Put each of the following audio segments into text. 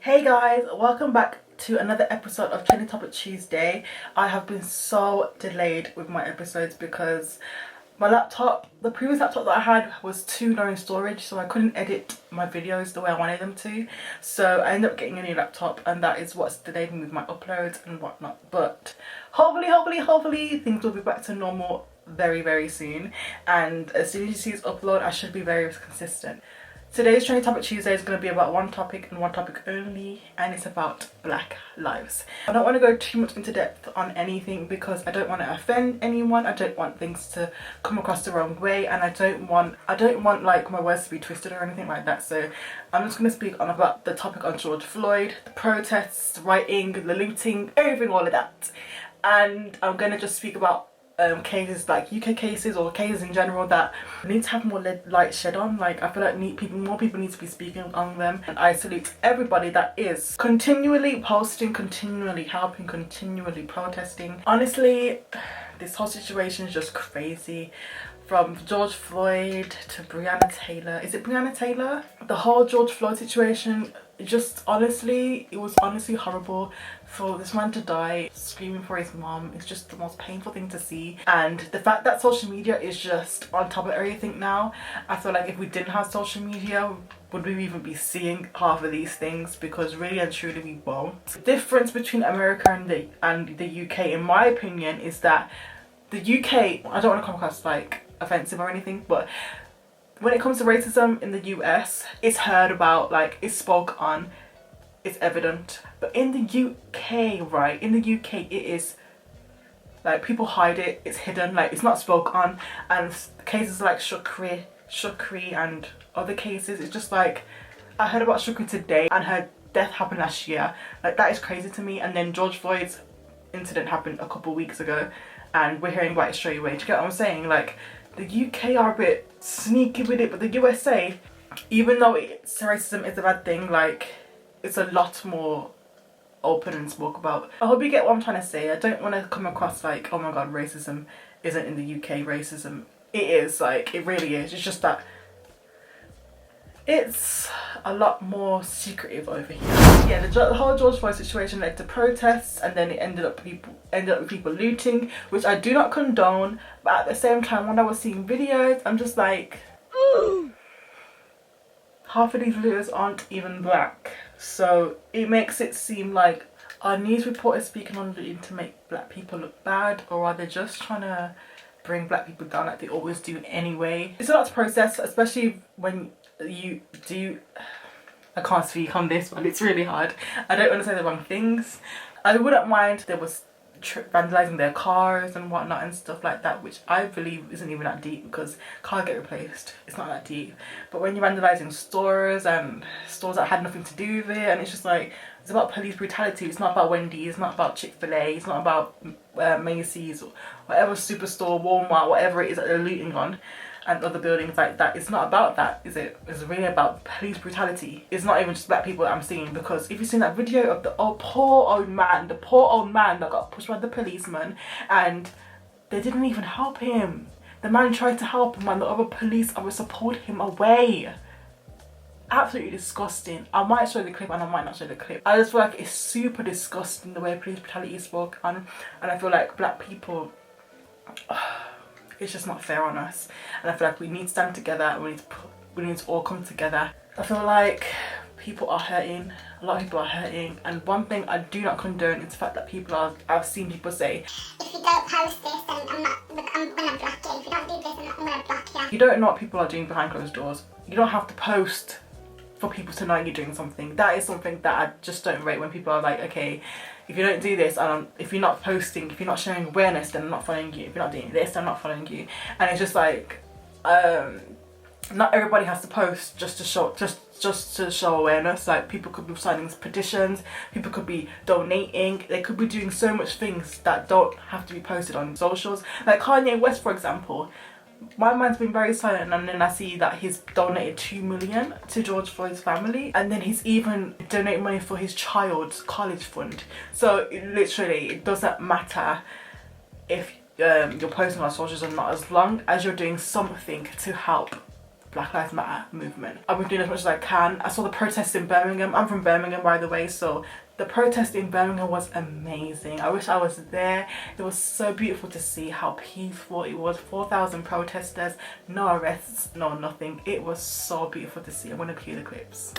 Hey guys, welcome back to another episode of Trendy Topic Tuesday. I have been so delayed with my episodes because my laptop, the previous laptop that I had was too low in storage, so I couldn't edit my videos the way I wanted them to. So I ended up getting a new laptop, and that is what's delayed me with my uploads and whatnot. But hopefully things will be back to normal very soon, and as soon as you see this upload I should be very consistent. Today's Trendy Topic Tuesday is going to be about one topic and one topic only, and it's about Black lives. I don't want to go too much into depth on anything because I don't want to offend anyone. I don't want things to come across the wrong way, and I don't want like my words to be twisted or anything like that. So I'm just going to speak on about the topic on George Floyd, the protests, the rioting, the looting, everything, all of that. And I'm going to just speak about cases like UK cases or cases in general that need to have more light shed on. Like, I feel like more people need to be speaking on them, and I salute everybody that is continually posting, continually helping, continually protesting. Honestly, this whole situation is just crazy. From George Floyd to Breonna Taylor. Is it Breonna Taylor? The whole George Floyd situation, it was honestly horrible. For this man to die screaming for his mom, it's just the most painful thing to see. And the fact that social media is just on top of everything now, I feel like if we didn't have social media, would we even be seeing half of these things? Because really and truly we won't. The difference between America and the UK, in my opinion, is that the UK, I don't want to come across like offensive or anything, but when it comes to racism in the US, it's heard about, like, it's spoke on, it's evident. But in the UK, right, in the UK it is like people hide it, it's hidden, like it's not spoke on. And cases like Shukri and other cases, it's just like, I heard about Shukri today and her death happened last year. Like, that is crazy to me. And then George Floyd's incident happened a couple weeks ago and we're hearing about it straight away. Do you get what I'm saying? Like, the UK are a bit sneaky with it, but the USA, even though racism is a bad thing, like, it's a lot more open and spoke about. I hope you get what I'm trying to say. I don't want to come across like, oh my god, racism isn't in the UK. Racism, it is, like, it really is. It's just that it's a lot more secretive over here. Yeah, the whole George Floyd situation led to protests, and then it ended up with people looting, which I do not condone. But at the same time, when I was seeing videos, I'm just like, half of these looters aren't even black. So it makes it seem like our news reporters speaking on looting to make black people look bad, or are they just trying to bring black people down like they always do anyway? It's a lot to process, especially when you do, I can't speak on this, but it's really hard. I don't want to say the wrong things. I wouldn't mind if there was vandalizing their cars and whatnot and stuff like that, which I believe isn't even that deep because cars get replaced. It's not that deep. But when you're vandalizing stores and stores that had nothing to do with it, and it's just like, it's about police brutality. It's not about Wendy's, it's not about Chick-fil-A, it's not about Macy's or whatever superstore, Walmart, whatever it is that they're looting on, and other buildings like that. It's not about that, is it? It's really about police brutality. It's not even just black people that I'm seeing, because if you've seen that video of the poor old man that got pushed by the policeman and they didn't even help him. The man tried to help him and the other police officer pulled him away. Absolutely disgusting. I might show the clip and I might not show the clip. I just feel like it's super disgusting the way police brutality is spoken on, and I feel like black people, it's just not fair on us. And I feel like we need to stand together and we need to all come together. I feel like people are hurting, a lot of people are hurting, and one thing I do not condone is the fact that I've seen people say, if you don't post this then I'm gonna block you, if you don't do this then I'm gonna block you. You don't know what people are doing behind closed doors. You don't have to post for people to know you're doing something. That is something that I just don't rate, when people are like, okay, if you don't do this, if you're not posting, if you're not showing awareness, then I'm not following you. If you're not doing this, then I'm not following you. And it's just like, not everybody has to post just to show awareness. Like, people could be signing petitions, people could be donating, they could be doing so much things that don't have to be posted on socials. Like Kanye West, for example. My man's been very silent, and then I see that he's donated 2 million to George Floyd's family, and then he's even donated money for his child's college fund. So it doesn't matter if you're posting on socials or not, as long as you're doing something to help Black Lives Matter movement. I've been doing as much as I can. I saw the protests in Birmingham. I'm from Birmingham, by the way, so the protest in Birmingham was amazing. I wish I was there. It was so beautiful to see how peaceful it was. 4,000 protesters, no arrests, no nothing. It was so beautiful to see. I'm gonna cue the clips.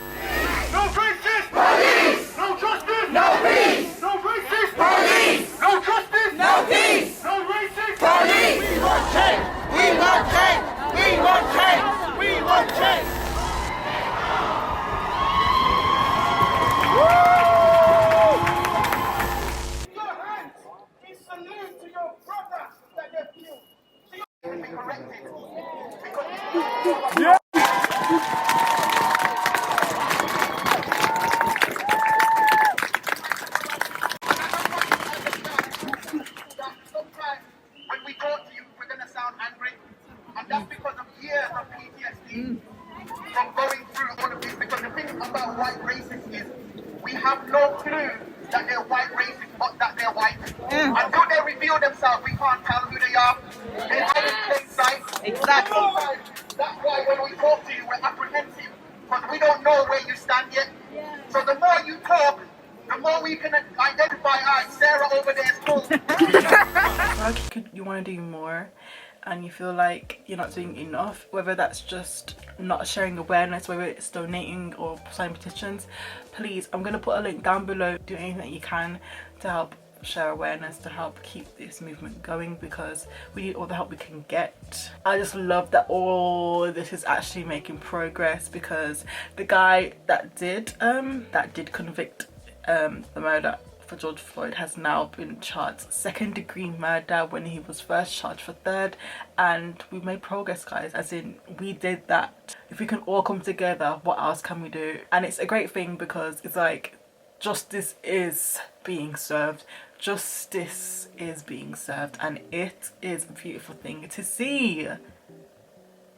No racist police! No justice! No peace! No racist police! No justice! No peace! No racist police! We want change! We want change! We want change! We want change! Your hands is salute to your brother that you killed. Be corrected. Yeah. That's because of years of PTSD from going through all of this. Because the thing about white racists is we have no clue that they're white racists, but that they're white. Until they reveal themselves, we can't tell who they are. They hide in plain sight. Exactly. That's why when we talk to you, we're apprehensive because we don't know where you stand yet. So the more you talk, the more we can identify. Sarah over there is cool. You want to do more, and you feel like you're not doing enough, whether that's just not sharing awareness, whether it's donating or signing petitions, please, I'm going to put a link down below. Do anything that you can to help share awareness, to help keep this movement going, because we need all the help we can get. I just love that all this is actually making progress, because the guy that did convict the murder for George Floyd has now been charged 2nd-degree murder when he was first charged for 3rd, and we've made progress, guys, as in we did that. If we can all come together, what else can we do? And it's a great thing because it's like justice is being served. Justice is being served, and it is a beautiful thing to see.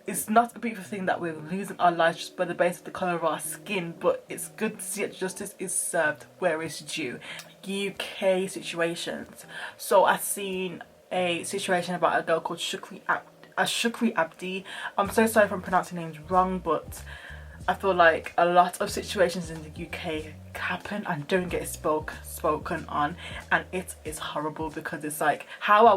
It's not a beautiful thing that we're losing our lives just by the base of the colour of our skin, but it's good to see that justice is served where it's due. UK situations. So I've seen a situation about a girl called Shukri Abdi. I'm so sorry if I'm pronouncing names wrong, but I feel like a lot of situations in the UK happen and don't get spoken on, and it is horrible, because it's like, we're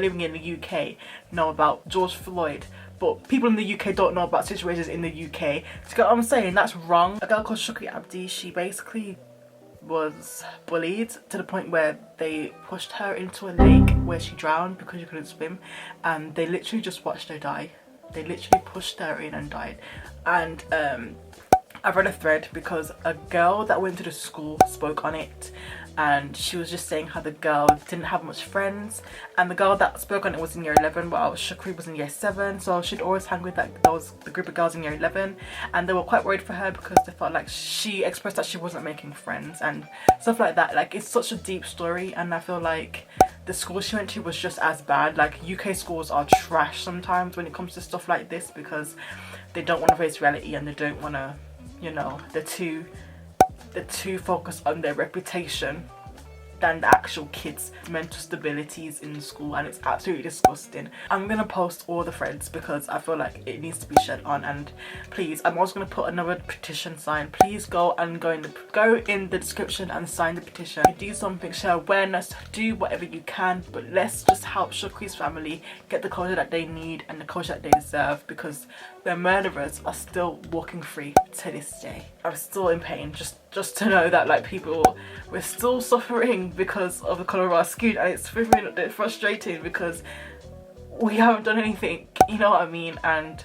living in the UK, know about George Floyd, but people in the UK don't know about situations in the UK. Do you get what I'm saying? That's wrong. A girl called Shukri Abdi, she basically was bullied to the point where they pushed her into a lake where she drowned because she couldn't swim, and they literally just watched her die. They literally pushed her in and died. And I've read a thread because a girl that went to the school spoke on it, and she was just saying how the girl didn't have much friends, and the girl that spoke on it was in year 11, while Shukri was in year 7, so she'd always hang with the group of girls in year 11, and they were quite worried for her because they felt like she expressed that she wasn't making friends and stuff like that. Like, it's such a deep story, and I feel like the school she went to was just as bad. Like, UK schools are trash sometimes when it comes to stuff like this, because they don't want to face reality, and they don't want to, you know, they're too focused on their reputation than the actual kids' mental stabilities in school, and it's absolutely disgusting. I'm gonna post all the threads because I feel like it needs to be shed on, and please, I'm also gonna put another petition sign. Please go in the description and sign the petition. Do something, share awareness, do whatever you can, but let's just help Shukri's family get the closure that they need and the closure that they deserve, because their murderers are still walking free to this day. I'm still in pain just to know that, like, we're still suffering because of the colour of our skin, and it's really frustrating because we haven't done anything, you know what I mean? And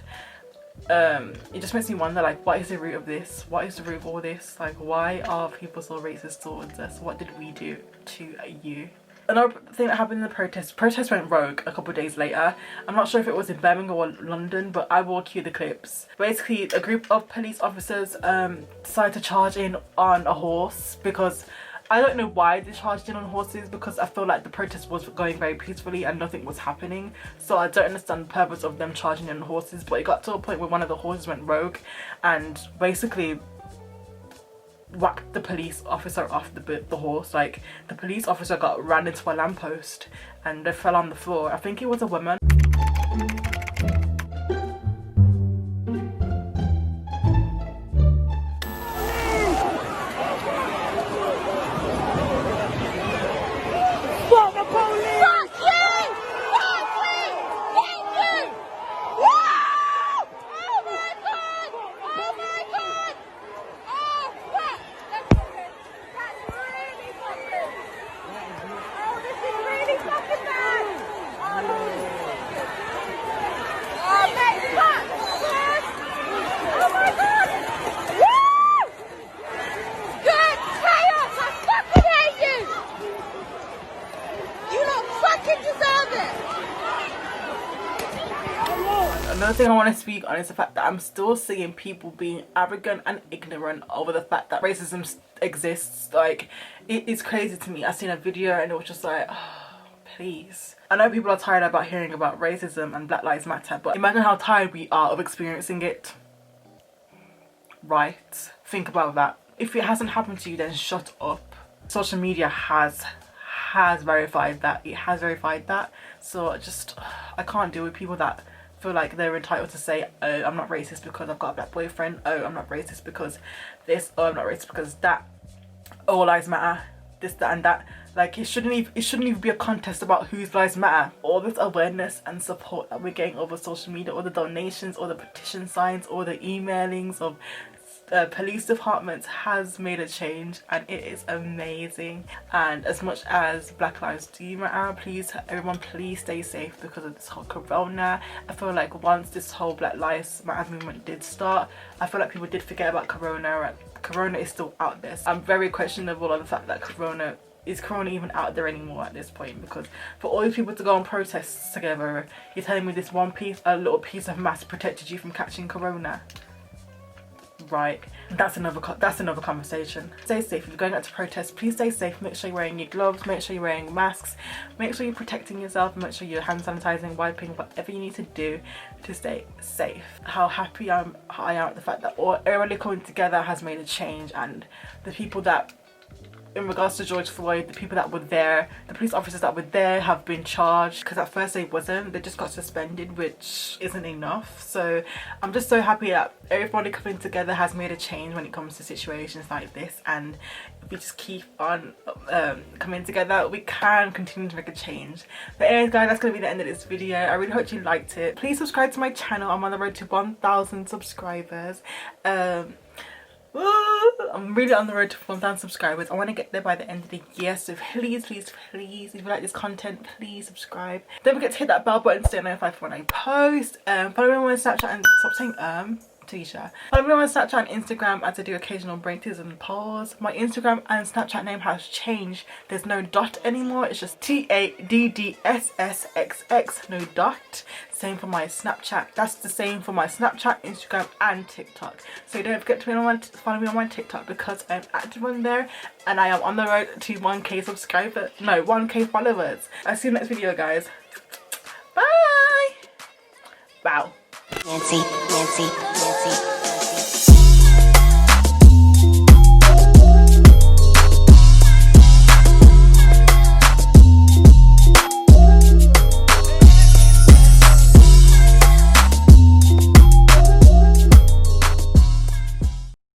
it just makes me wonder, like, what is the root of this? What is the root of all this? Like, why are people so racist towards us? What did we do to you? Another thing that happened in the protest went rogue a couple of days later. I'm not sure if it was in Birmingham or London, but I will cue the clips. Basically, a group of police officers decided to charge in on a horse, because I don't know why they charged in on horses, because I feel like the protest was going very peacefully and nothing was happening. So I don't understand the purpose of them charging in on horses, but it got to a point where one of the horses went rogue and basically whacked the police officer off the horse. Like, the police officer ran into a lamppost and they fell on the floor. I think it was a woman. Another thing I want to speak on is the fact that I'm still seeing people being arrogant and ignorant over the fact that racism exists. Like, it is crazy to me. I seen a video and it was just like, oh, please. I know people are tired about hearing about racism and Black Lives Matter, but imagine how tired we are of experiencing it. Right? Think about that. If it hasn't happened to you, then shut up. Social media has verified that. It has verified that. So just, I can't deal with people that feel like they're entitled to say, oh, I'm not racist because I've got a black boyfriend. Oh, I'm not racist because this. Oh, I'm not racist because that. All lives matter. This, that, and that. Like, it shouldn't even be a contest about whose lives matter. All this awareness and support that we're getting over social media, all the donations, all the petition signs, all the emailings of police departments has made a change, and it is amazing. And as much as Black Lives do matter, please, everyone, please stay safe because of this whole corona. I feel like once this whole Black Lives Matter movement did start, I feel like people did forget about corona. Corona is still out there. I'm very questionable on the fact that corona even out there anymore at this point, because for all these people to go on protests together, you're telling me this a little piece of mask protected you from catching corona? Right, that's another conversation. Stay safe. If you're going out to protest, please stay safe. Make sure you're wearing your gloves, make sure you're wearing masks, make sure you're protecting yourself, make sure you're hand sanitizing, wiping, whatever you need to do to stay safe. How happy I am at the fact that everybody coming together has made a change, and the people that, in regards to George Floyd, the people that were there, the police officers that were there have been charged, because at first they wasn't. They just got suspended, which isn't enough. So I'm just so happy that everybody coming together has made a change when it comes to situations like this, and if we just keep on coming together, we can continue to make a change. But anyways guys, that's going to be the end of this video. I really hope you liked it. Please subscribe to my channel. I'm on the road to 1,000 subscribers. I'm really on the road to 1,000 subscribers. I want to get there by the end of the year, so please, if you like this content, please subscribe. Don't forget to hit that bell button to stay notified for when I post. Follow me on Snapchat and stop saying Taddisha. Follow me on Snapchat and Instagram as I do occasional breakthroughs and polls. My Instagram and Snapchat name has changed. There's no dot anymore. It's just taddssx, no dot. Same for my Snapchat. That's the same for my Snapchat, Instagram, and TikTok. So don't forget to follow me on my TikTok because I'm active on there, and I am on the road to 1K subscribers. No, 1K followers. I'll see you next video, guys. Bye. Wow. Nancy.